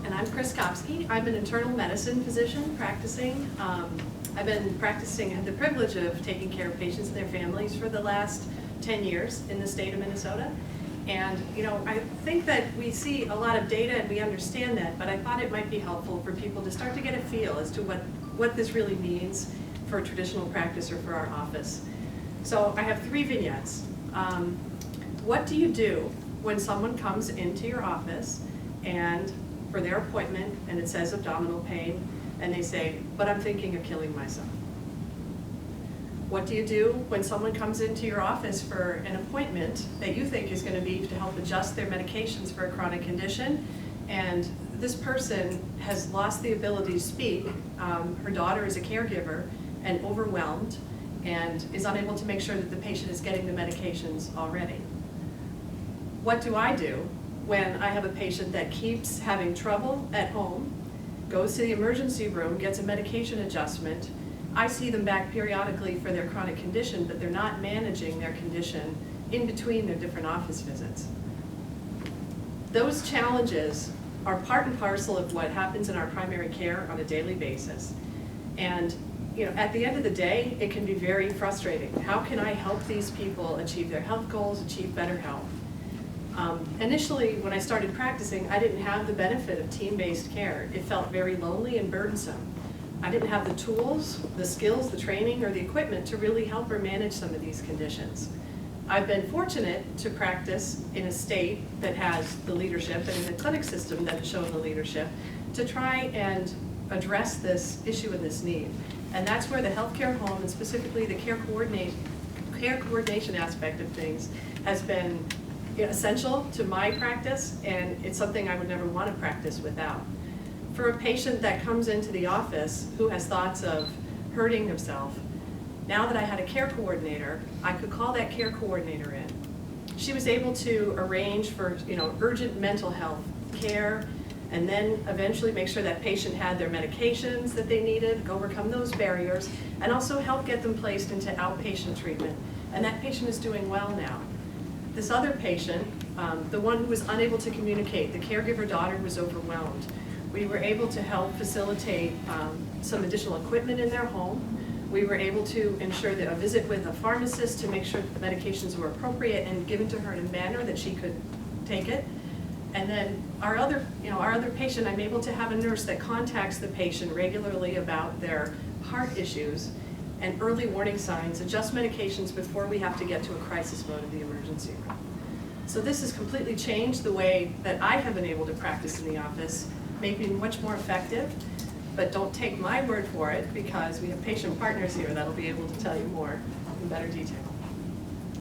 And I'm Kris Kopski. I'm an internal medicine physician practicing. I've been practicing, had the privilege of taking care of patients and their families for the last 10 years in the state of Minnesota. And I think that we see a lot of data and we understand that, but I thought it might be helpful for people to start to get a feel as to what this really means for traditional practice or for our office. So I have 3 vignettes. What do you do when someone comes into your office and for their appointment and it says abdominal pain and they say, but I'm thinking of killing myself? What do you do when someone comes into your office for an appointment that you think is going to be to help adjust their medications for a chronic condition, and this person has lost the ability to speak, her daughter is a caregiver and overwhelmed and is unable to make sure that the patient is getting the medications already? What do I do when I have a patient that keeps having trouble at home, goes to the emergency room, gets a medication adjustment? I see them back periodically for their chronic condition, but they're not managing their condition in between their different office visits. Those challenges are part and parcel of what happens in our primary care on a daily basis. And at the end of the day, it can be very frustrating. How can I help these people achieve their health goals, achieve better health? Initially, when I started practicing, I didn't have the benefit of team-based care. It felt very lonely and burdensome. I didn't have the tools, the skills, the training, or the equipment to really help or manage some of these conditions. I've been fortunate to practice in a state that has the leadership and in a clinic system that has shown the leadership to try and address this issue and this need. And that's where the healthcare home, and specifically the care coordination aspect of things, has been essential to my practice, and it's something I would never want to practice without. For a patient that comes into the office who has thoughts of hurting himself, now that I had a care coordinator, I could call that care coordinator in. She was able to arrange for urgent mental health care, and then eventually make sure that patient had their medications that they needed, overcome those barriers, and also help get them placed into outpatient treatment. And that patient is doing well now. This other patient, the one who was unable to communicate, the caregiver daughter was overwhelmed. We were able to help facilitate some additional equipment in their home. We were able to ensure that a visit with a pharmacist to make sure that the medications were appropriate and given to her in a manner that she could take it. And then our other patient, I'm able to have a nurse that contacts the patient regularly about their heart issues and early warning signs, adjust medications before we have to get to a crisis mode of the emergency room. So this has completely changed the way that I have been able to practice in the office, making me much more effective. But don't take my word for it, because we have patient partners here that'll be able to tell you more in better detail.